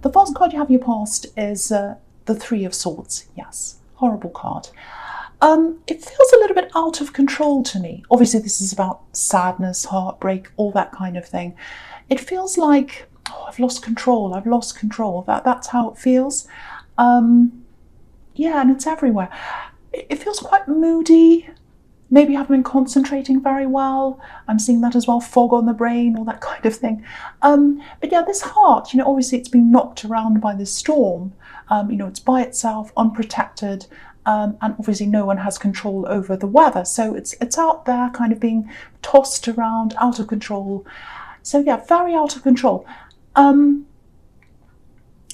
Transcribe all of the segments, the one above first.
The first card you have in your past is the Three of Swords. Yes, horrible card. It feels a little bit out of control to me. Obviously, this is about sadness, heartbreak, all that kind of thing. It feels like, oh, I've lost control. I've lost control. That's how it feels. Yeah, and it's everywhere. It feels quite moody. Maybe you haven't been concentrating very well. I'm seeing that as well, fog on the brain, all that kind of thing. But yeah, this heart, obviously it's been knocked around by this storm. It's by itself, unprotected, and obviously no one has control over the weather. So it's out there kind of being tossed around, out of control. So yeah, very out of control.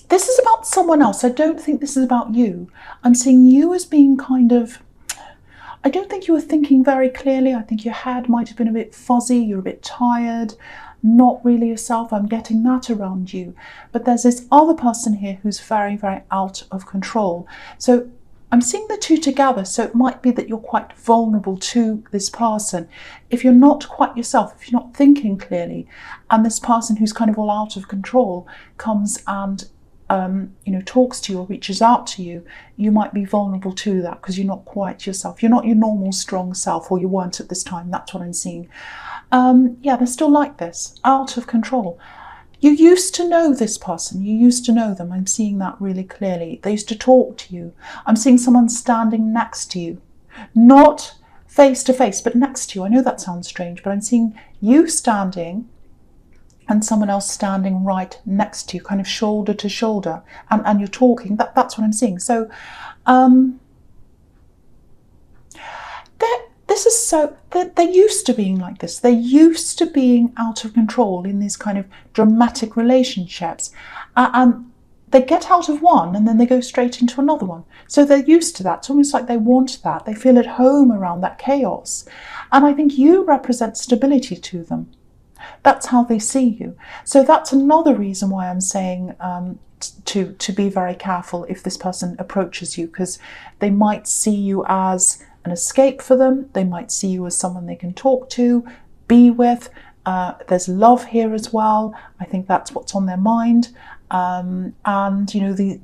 This is about someone else. I don't think this is about you. I'm seeing you as being kind of, I don't think you were thinking very clearly. I think your head might have been a bit fuzzy. You're a bit tired, not really yourself. I'm getting that around you. But there's this other person here who's very, very out of control. So I'm seeing the two together. So it might be that you're quite vulnerable to this person. If you're not quite yourself, if you're not thinking clearly, and this person who's kind of all out of control comes and talks to you or reaches out to you, you might be vulnerable to that because you're not quite yourself. You're not your normal strong self, or you weren't at this time. That's what I'm seeing. Yeah, they're still like this, out of control. You used to know this person. You used to know them. I'm seeing that really clearly. They used to talk to you. I'm seeing someone standing next to you, not face to face, but next to you. I know that sounds strange, but I'm seeing you standing and someone else standing right next to you, kind of shoulder to shoulder, and you're talking. That's what I'm seeing. So they're used to being like this. They're used to being out of control in these kind of dramatic relationships, and they get out of one and then they go straight into another one. So they're used to that. It's almost like they want that. They feel at home around that chaos, and I think you represent stability to them. That's how they see you. So that's another reason why I'm saying to be very careful if this person approaches you, because they might see you as an escape for them. They might see you as someone they can talk to, be with. There's love here as well. I think that's what's on their mind. And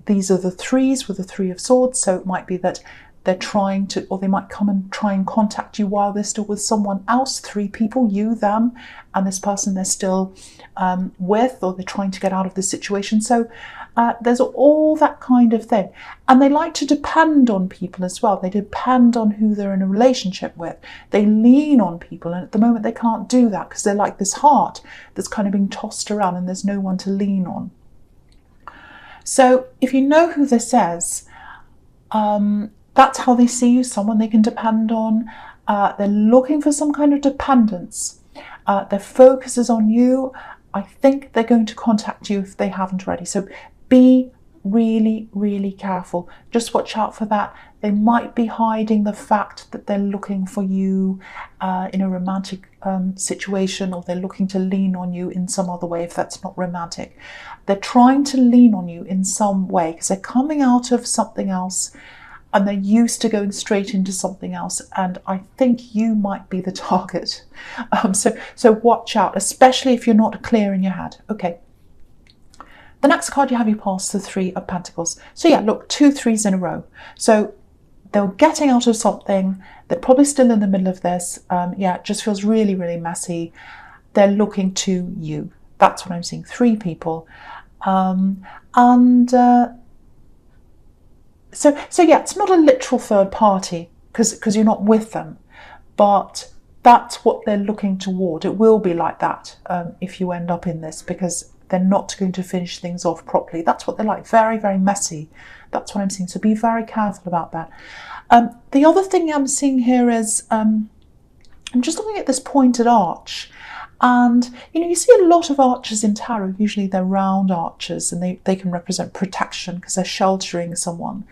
these are the threes with the Three of Swords. So it might be that they're trying to, or they might come and try and contact you while they're still with someone else. Three people, you, them, and this person they're still with, or they're trying to get out of this situation. So there's all that kind of thing. And they like to depend on people as well. They depend on who they're in a relationship with. They lean on people. And at the moment they can't do that because they're like this heart that's kind of being tossed around and there's no one to lean on. So if you know who this is, that's how they see you, someone they can depend on. They're looking for some kind of dependence. Their focus is on you. I think they're going to contact you if they haven't already. So be really, really careful. Just watch out for that. They might be hiding the fact that they're looking for you in a romantic situation, or they're looking to lean on you in some other way if that's not romantic. They're trying to lean on you in some way because they're coming out of something else and they're used to going straight into something else. And I think you might be the target. So watch out, especially if you're not clear in your head. Okay. The next card you have, you pass the Three of Pentacles. So yeah, look, 2 threes in a row. So they're getting out of something. They're probably still in the middle of this. Yeah, it just feels really, really messy. They're looking to you. That's what I'm seeing. 3 people. So yeah, it's not a literal third party because you're not with them, but that's what they're looking toward. It will be like that if you end up in this, because they're not going to finish things off properly. That's what they're like, very, very messy. That's what I'm seeing. So be very careful about that. The other thing I'm seeing here is I'm just looking at this pointed arch. And, you see a lot of arches in tarot. Usually they're round arches and they can represent protection because they're sheltering someone.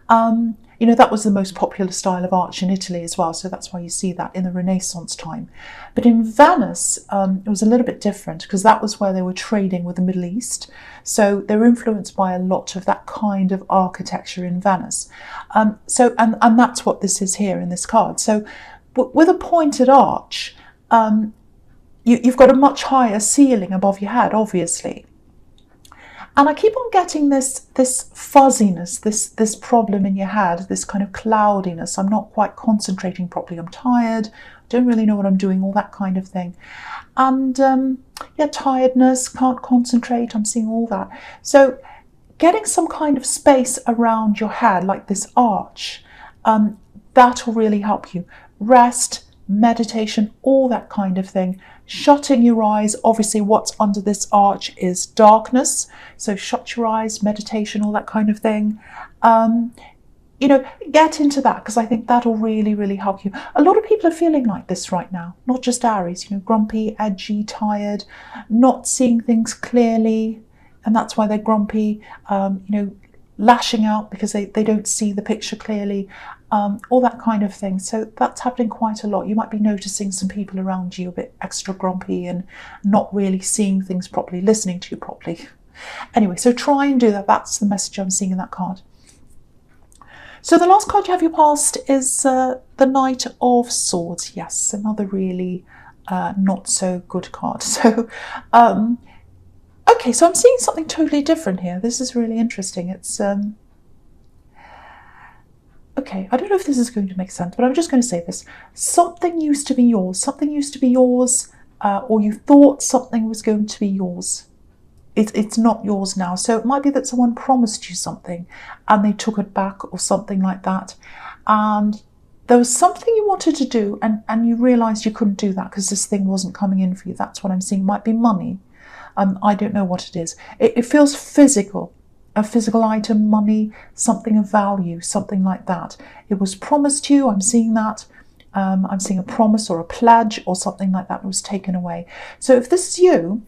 That was the most popular style of arch in Italy as well. So that's why you see that in the Renaissance time. But in Venice, it was a little bit different because that was where they were trading with the Middle East. So they were influenced by a lot of that kind of architecture in Venice. And that's what this is here in this card. So with a pointed arch, you've got a much higher ceiling above your head, obviously. And I keep on getting this fuzziness, this problem in your head, this kind of cloudiness. I'm not quite concentrating properly. I'm tired. Don't really know what I'm doing, all that kind of thing. And yeah, tiredness, can't concentrate. I'm seeing all that. So getting some kind of space around your head, like this arch, that will really help you. Rest, meditation, all that kind of thing. Shutting your eyes, obviously what's under this arch is darkness, so shut your eyes, meditation, all that kind of thing. You know, get into that, because I think that'll really, really help you. A lot of people are feeling like this right now, not just Aries, you know, grumpy, edgy, tired, not seeing things clearly, and that's why they're grumpy, you know, lashing out because they don't see the picture clearly, all that kind of thing. So that's happening quite a lot. You might be noticing some people around you a bit extra grumpy and not really seeing things properly, listening to you properly. Anyway, so try and do that. That's the message I'm seeing in that card. So the last card you have your past is the Knight of Swords. Yes, another really not so good card. So okay, so I'm seeing something totally different here. This is really interesting. It's okay, I don't know if this is going to make sense, but I'm just going to say this. Something used to be yours. Something used to be yours, or you thought something was going to be yours. It's not yours now. So it might be that someone promised you something and they took it back or something like that. And there was something you wanted to do and you realised you couldn't do that because this thing wasn't coming in for you. That's what I'm seeing. It might be money. I don't know what it is. It feels physical. A physical item, money, something of value, something like that. It was promised you. I'm seeing that. I'm seeing a promise or a pledge or something like that was taken away. So if this is you,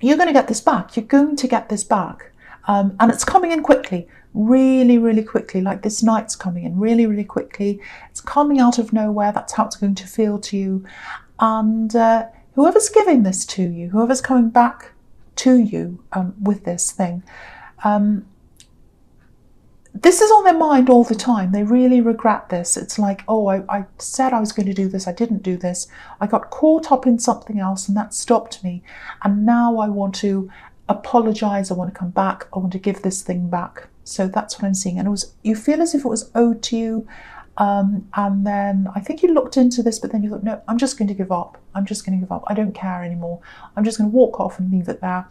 you're going to get this back. You're going to get this back. And it's coming in quickly, really, really quickly, like this night's coming in really, really quickly. It's coming out of nowhere. That's how it's going to feel to you. And whoever's giving this to you, whoever's coming back to you with this thing, this is on their mind all the time. They really regret this. It's like, oh, I said I was going to do this. I didn't do this. I got caught up in something else and that stopped me. And now I want to apologize. I want to come back. I want to give this thing back. So that's what I'm seeing. And you feel as if it was owed to you. And then I think you looked into this, but then you thought, no, I'm just going to give up. I'm just going to give up. I don't care anymore. I'm just going to walk off and leave it there.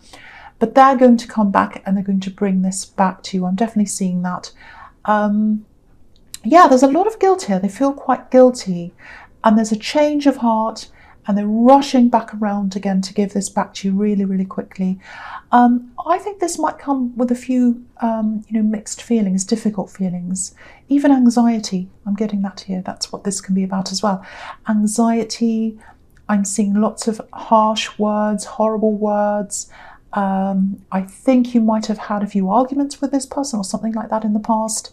But they're going to come back and they're going to bring this back to you. I'm definitely seeing that. Yeah, there's a lot of guilt here. They feel quite guilty. And there's a change of heart and they're rushing back around again to give this back to you really, really quickly. I think this might come with a few, mixed feelings, difficult feelings, even anxiety. I'm getting that here. That's what this can be about as well. Anxiety. I'm seeing lots of harsh words, horrible words. I think you might have had a few arguments with this person or something like that in the past.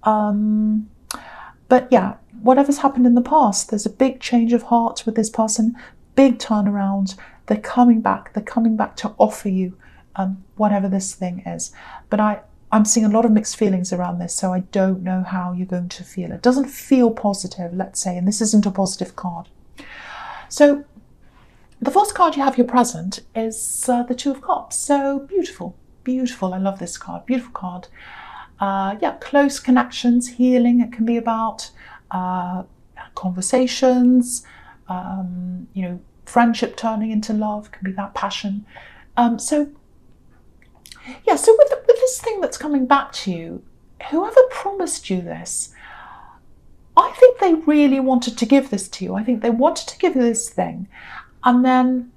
But yeah, whatever's happened in the past, there's a big change of heart with this person, big turnaround. They're coming back to offer you whatever this thing is. But I'm seeing a lot of mixed feelings around this, so I don't know how you're going to feel. It doesn't feel positive, let's say, and this isn't a positive card. So the first card you have your present is the Two of Cups. So beautiful, beautiful. I love this card. Beautiful card. Yeah, close connections, healing. It can be about conversations, friendship turning into love. Can be that passion. So with this thing that's coming back to you, whoever promised you this, I think they really wanted to give this to you. I think they wanted to give you this thing. And then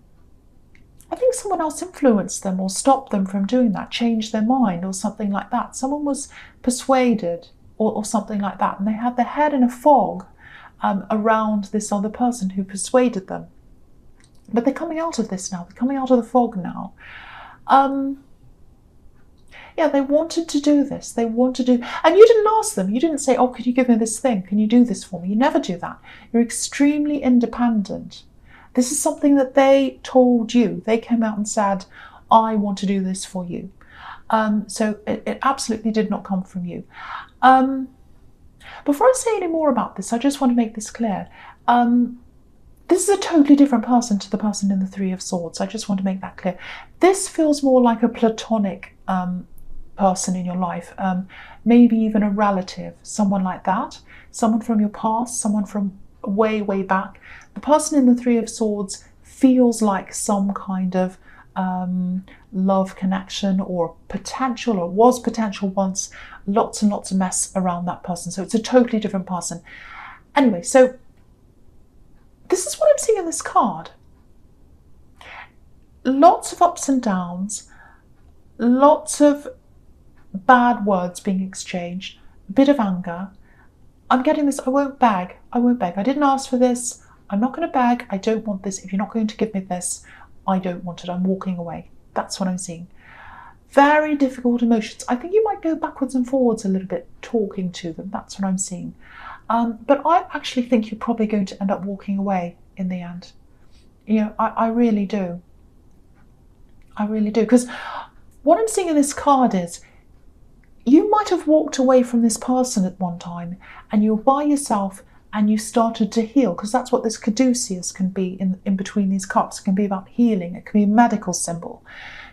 I think someone else influenced them or stopped them from doing that, changed their mind or something like that. Someone was persuaded or something like that. And they had their head in a fog around this other person who persuaded them. But they're coming out of this now. They're coming out of the fog now. Yeah, they wanted to do this. They wanted to, and you didn't ask them. You didn't say, oh, could you give me this thing? Can you do this for me? You never do that. You're extremely independent. This is something that they told you. They came out and said, I want to do this for you. So it absolutely did not come from you. Before I say any more about this, I just want to make this clear. This is a totally different person to the person in the Three of Swords. I just want to make that clear. This feels more like a platonic person in your life, maybe even a relative, someone like that, someone from your past, someone from way, way back. The person in the Three of Swords feels like some kind of love connection or potential, or was potential once. Lots and lots of mess around that person. So it's a totally different person. Anyway, so this is what I'm seeing in this card. Lots of ups and downs, lots of bad words being exchanged, a bit of anger. I'm getting this, I won't beg. I didn't ask for this. I'm not going to beg. I don't want this. If you're not going to give me this, I don't want it. I'm walking away. That's what I'm seeing. Very difficult emotions. I think you might go backwards and forwards a little bit talking to them. That's what I'm seeing. But I actually think you're probably going to end up walking away in the end. I really do. I really do. Because what I'm seeing in this card is you might have walked away from this person at one time and you're by yourself and you started to heal, because that's what this caduceus can be in between these cups. It can be about healing. It can be a medical symbol.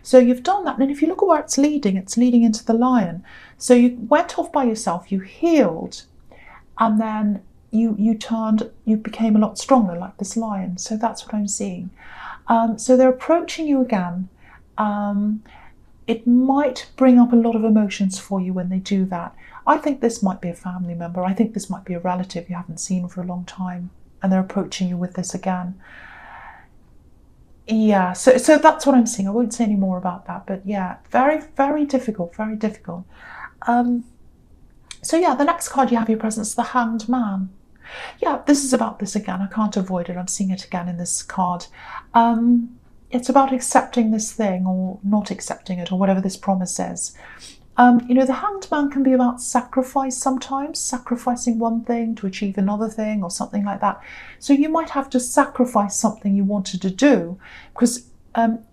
So you've done that. And if you look at where it's leading into the lion. So you went off by yourself, you healed, and then you became a lot stronger, like this lion. So that's what I'm seeing. So they're approaching you again. It might bring up a lot of emotions for you when they do that. I think this might be a family member. I think this might be a relative you haven't seen for a long time, and they're approaching you with this again. Yeah, so that's what I'm seeing. I won't say any more about that, but yeah, very, very difficult, very difficult. So yeah, the next card you have your presence, the Hanged Man. Yeah, this is about this again. I can't avoid it. I'm seeing it again in this card. It's about accepting this thing or not accepting it, or whatever this promise is. The Hanged Man can be about sacrifice sometimes, sacrificing one thing to achieve another thing or something like that. So you might have to sacrifice something you wanted to do, because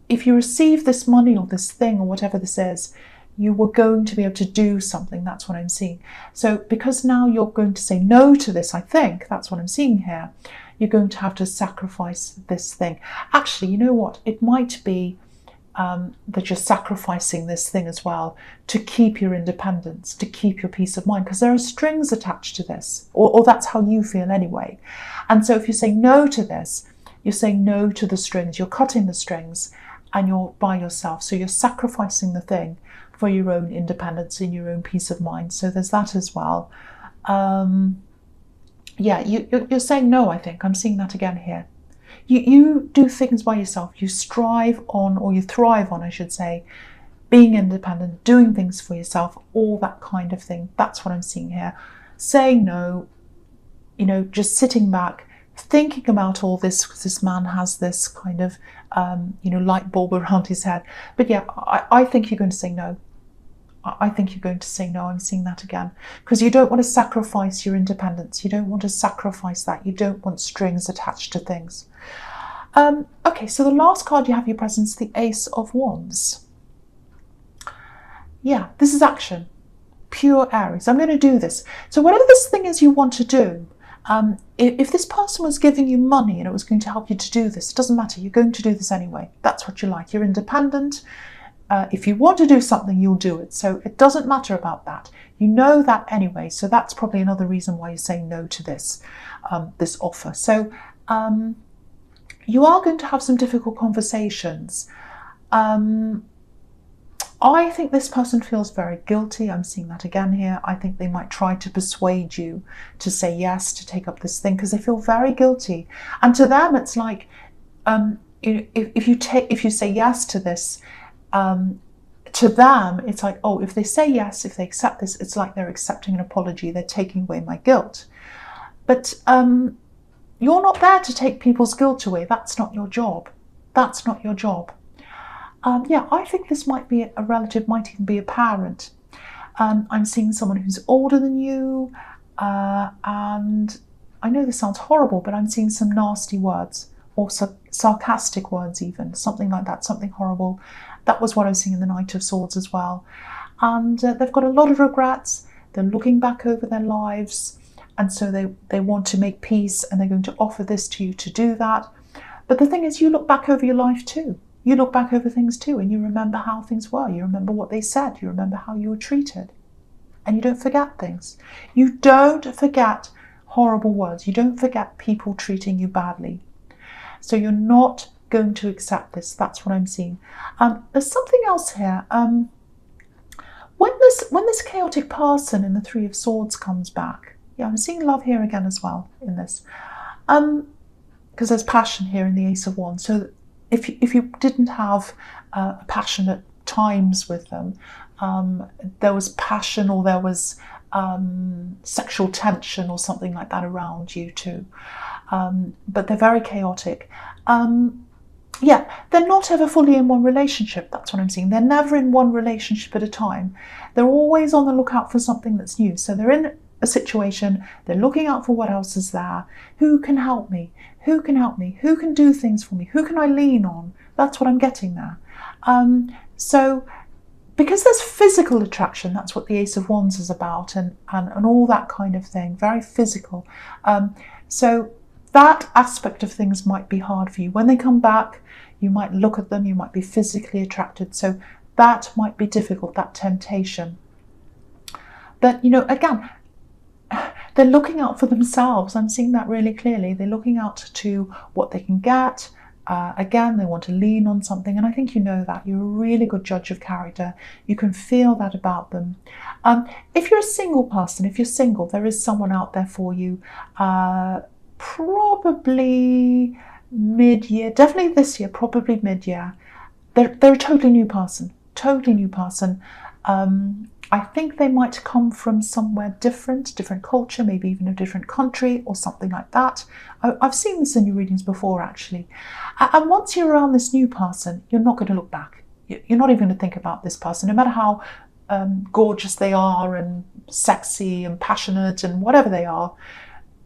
if you receive this money or this thing or whatever this is, you were going to be able to do something. That's what I'm seeing. So because now you're going to say no to this, I think that's what I'm seeing here. You're going to have to sacrifice this thing. Actually, you know what? It might be that you're sacrificing this thing as well to keep your independence, to keep your peace of mind, because there are strings attached to this, or that's how you feel anyway. And so if you say no to this, you're saying no to the strings, you're cutting the strings, and you're by yourself. So you're sacrificing the thing for your own independence and your own peace of mind. So there's that as well. Yeah, you're saying no, I think. I'm seeing that again here. You do things by yourself. You strive on, or you thrive on, I should say, being independent, doing things for yourself, all that kind of thing. That's what I'm seeing here. Saying no, just sitting back, thinking about all this, because this man has this kind of, light bulb around his head. But yeah, I think you're going to say no. I think you're going to say no. I'm seeing that again. Because you don't want to sacrifice your independence. You don't want to sacrifice that. You don't want strings attached to things. Okay, so the last card you have your presence, the Ace of Wands. Yeah, this is action. Pure Aries. I'm going to do this. So whatever this thing is you want to do, if this person was giving you money and it was going to help you to do this, it doesn't matter. You're going to do this anyway. That's what you like. You're independent. If you want to do something, you'll do it. So it doesn't matter about that. You know that anyway. So that's probably another reason why you're saying no to this, this offer. So you are going to have some difficult conversations. I think this person feels very guilty. I'm seeing that again here. I think they might try to persuade you to say yes, to take up this thing, because they feel very guilty. And to them, it's like, if you say yes to this, to them, it's like, oh, if they say yes, if they accept this, it's like they're accepting an apology. They're taking away my guilt. But you're not there to take people's guilt away. That's not your job. That's not your job. Yeah, I think this might be a relative, might even be a parent. I'm seeing someone who's older than you, and I know this sounds horrible, but I'm seeing some nasty words, or sarcastic words even, something like that, something horrible. That was what I was seeing in the Knight of Swords as well. And they've got a lot of regrets. They're looking back over their lives, and so they want to make peace, and they're going to offer this to you to do that. But the thing is, you look back over your life too. You look back over things too, and you remember how things were. You remember what they said. You remember how you were treated. And you don't forget things. You don't forget horrible words. You don't forget people treating you badly. So you're not going to accept this. That's what I'm seeing. There's something else here. When this chaotic person in the Three of Swords comes back, yeah, I'm seeing love here again as well in this. Because there's passion here in the Ace of Wands. So if you didn't have passionate times with them, there was passion, or there was sexual tension or something like that around you too. But they're very chaotic. Yeah, they're not ever fully in one relationship. That's what I'm seeing. They're never in one relationship at a time. They're always on the lookout for something that's new. So they're in a situation, they're looking out for what else is there. Who can help me? Who can help me? Who can do things for me? Who can I lean on? That's what I'm getting there. So because there's physical attraction, that's what the Ace of Wands is about, and all that kind of thing, very physical. So that aspect of things might be hard for you. When they come back, you might look at them, you might be physically attracted. So that might be difficult, that temptation. But, you know, again, they're looking out for themselves. I'm seeing that really clearly. They're looking out to what they can get. Again, they want to lean on something, and I think you know that. You're a really good judge of character. You can feel that about them. If you're a single person, if you're single, there is someone out there for you. Probably mid-year, definitely this year, probably mid-year. They're a totally new person, totally new person. I think they might come from somewhere different culture, maybe even a different country or something like that. I've seen this in your readings before, actually. And once you're around this new person, you're not going to look back. You're not even going to think about this person, no matter how gorgeous they are and sexy and passionate and whatever they are.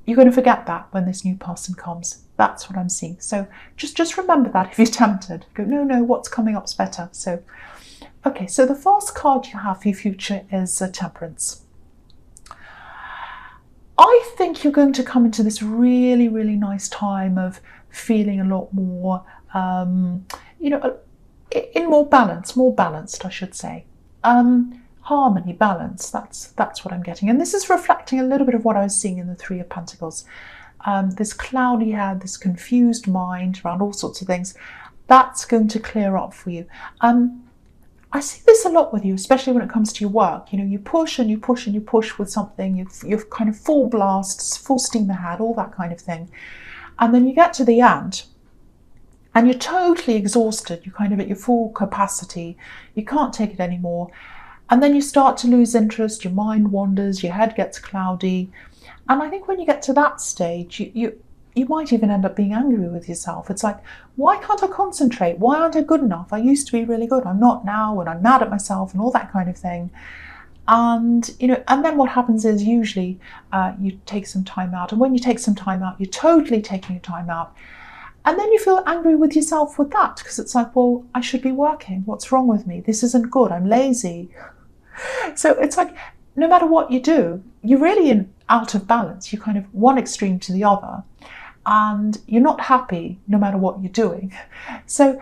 You're going to forget that when this new person comes. That's what I'm seeing. So just remember that if you're tempted. Go, no, what's coming up's better. So, okay, so the first card you have for your future is Temperance. I think you're going to come into this really, really nice time of feeling a lot more, in more balanced, I should say. Harmony, balance, that's what I'm getting. And this is reflecting a little bit of what I was seeing in the Three of Pentacles. This cloudy head, this confused mind around all sorts of things, that's going to clear up for you. I see this a lot with you, especially when it comes to your work. You know, you push and you push and you push with something, you're kind of full blast, full steam ahead, all that kind of thing. And then you get to the end and you're totally exhausted, you're kind of at your full capacity, you can't take it anymore. And then you start to lose interest, your mind wanders, your head gets cloudy. And I think when you get to that stage, you might even end up being angry with yourself. It's like, why can't I concentrate? Why aren't I good enough? I used to be really good. I'm not now, and I'm mad at myself and all that kind of thing. And, and then what happens is usually you take some time out. And when you take some time out, you're totally taking your time out. And then you feel angry with yourself with that, because it's like, well, I should be working. What's wrong with me? This isn't good. I'm lazy. So it's like, no matter what you do, you're really out of balance. You're kind of one extreme to the other, and you're not happy no matter what you're doing. So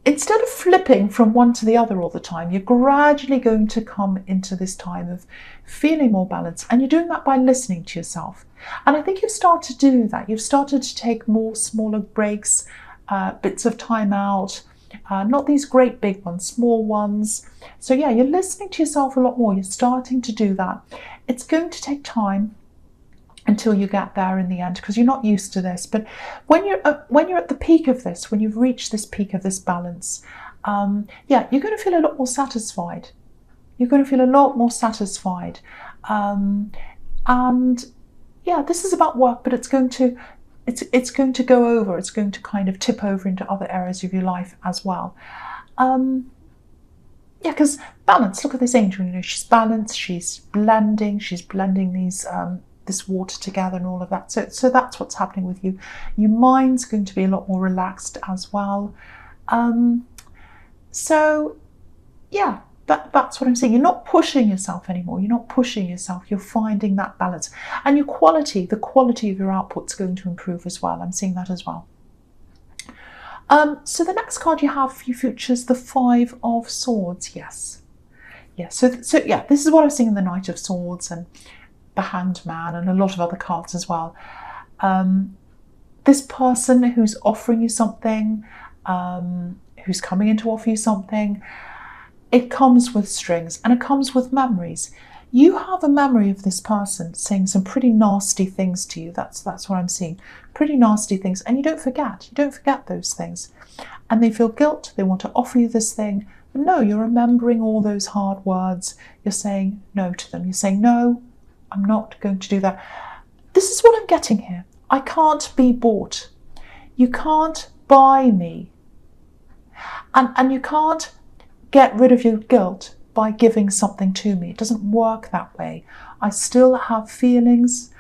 instead of flipping from one to the other all the time, you're gradually going to come into this time of feeling more balanced, and you're doing that by listening to yourself. And I think you've started to do that. You've started to take more smaller breaks, bits of time out, not these great big ones, small ones. So yeah, you're listening to yourself a lot more. You're starting to do that. It's going to take time until you get there in the end, because you're not used to this. But when you're at the peak of this, when you've reached this peak of this balance, you're going to feel a lot more satisfied. You're going to feel a lot more satisfied. And yeah, this is about work, but it's going to go over. It's going to kind of tip over into other areas of your life as well. Because balance. Look at this angel. She's balanced. She's blending these this water together and all of that. So that's what's happening with you. Your mind's going to be a lot more relaxed as well. So yeah, That's what I'm saying. You're not pushing yourself anymore. You're not pushing yourself. You're finding that balance. And your quality, the quality of your output's going to improve as well. I'm seeing that as well. So the next card you have for your future is the Five of Swords. Yes. Yes. So yeah, this is what I'm seeing in the Knight of Swords and the Hanged Man and a lot of other cards as well. This person who's offering you something, who's coming in to offer you something, it comes with strings and it comes with memories. You have a memory of this person saying some pretty nasty things to you. That's what I'm seeing. Pretty nasty things. And you don't forget. You don't forget those things. And they feel guilt. They want to offer you this thing. But no, you're remembering all those hard words. You're saying no to them. You're saying, no, I'm not going to do that. This is what I'm getting here. I can't be bought. You can't buy me. And you can't get rid of your guilt by giving something to me. It doesn't work that way. I still have feelings.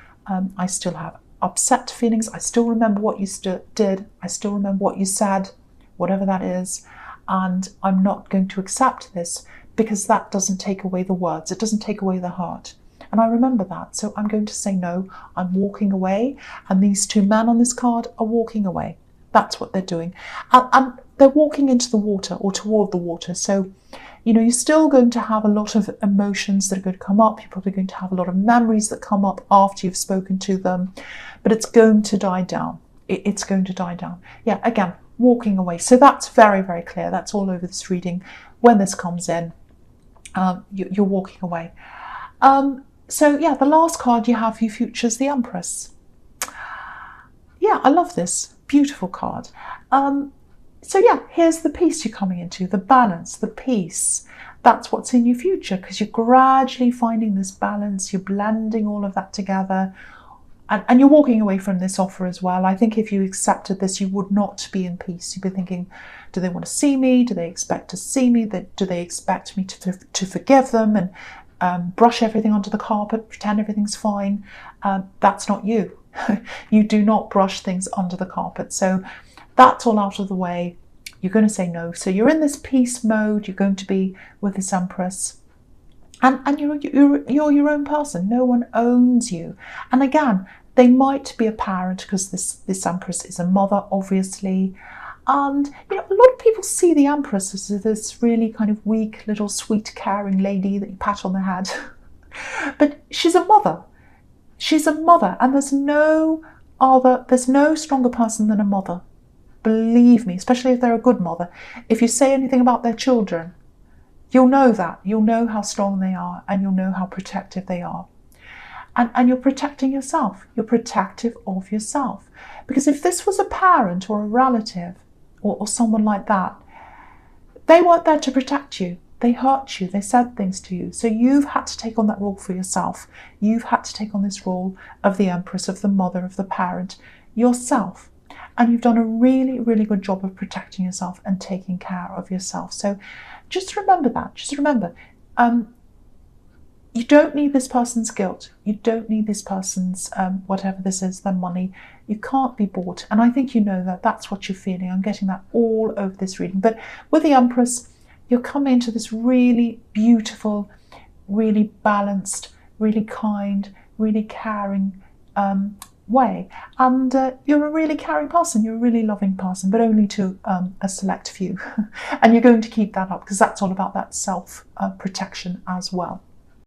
I still have upset feelings. I still remember what you did. I still remember what you said, whatever that is. And I'm not going to accept this because that doesn't take away the words. It doesn't take away the hurt. And I remember that. So I'm going to say no. I'm walking away. And these two men on this card are walking away. That's what they're doing. And they're walking into the water or toward the water. So, you're still going to have a lot of emotions that are going to come up. You're probably going to have a lot of memories that come up after you've spoken to them. But it's going to die down. It's going to die down. Yeah, again, walking away. So that's very, very clear. That's all over this reading. When this comes in, you're walking away. So, yeah, the last card you have for your future is the Empress. Yeah, I love this. Beautiful card. So yeah, here's the peace you're coming into, the balance, the peace. That's what's in your future because you're gradually finding this balance. You're blending all of that together and you're walking away from this offer as well. I think if you accepted this, you would not be in peace. You'd be thinking, do they want to see me? Do they expect to see me? Do they expect me to forgive them and brush everything onto the carpet, pretend everything's fine? That's not you. You do not brush things under the carpet. So that's all out of the way. You're going to say no. So you're in this peace mode. You're going to be with this Empress. And you're your own person. No one owns you. And again, they might be a parent because this Empress is a mother, obviously. And a lot of people see the Empress as this really kind of weak, little sweet, caring lady that you pat on the head. But she's a mother. She's a mother. And there's no stronger person than a mother. Believe me, especially if they're a good mother. If you say anything about their children, you'll know that. You'll know how strong they are and you'll know how protective they are. And you're protecting yourself. You're protective of yourself. Because if this was a parent or a relative or someone like that, they weren't there to protect you. They hurt you. They said things to you. So you've had to take on that role for yourself. You've had to take on this role of the Empress, of the mother, of the parent, yourself. And you've done a really, really good job of protecting yourself and taking care of yourself. So just remember that. Just remember, you don't need this person's guilt. You don't need this person's, whatever this is, their money. You can't be bought. And I think you know that. That's what you're feeling. I'm getting that all over this reading. But with the Empress, you're coming into this really beautiful, really balanced, really kind, really caring way. And you're a really caring person. You're a really loving person, but only to a select few. And you're going to keep that up because that's all about that self-protection as well.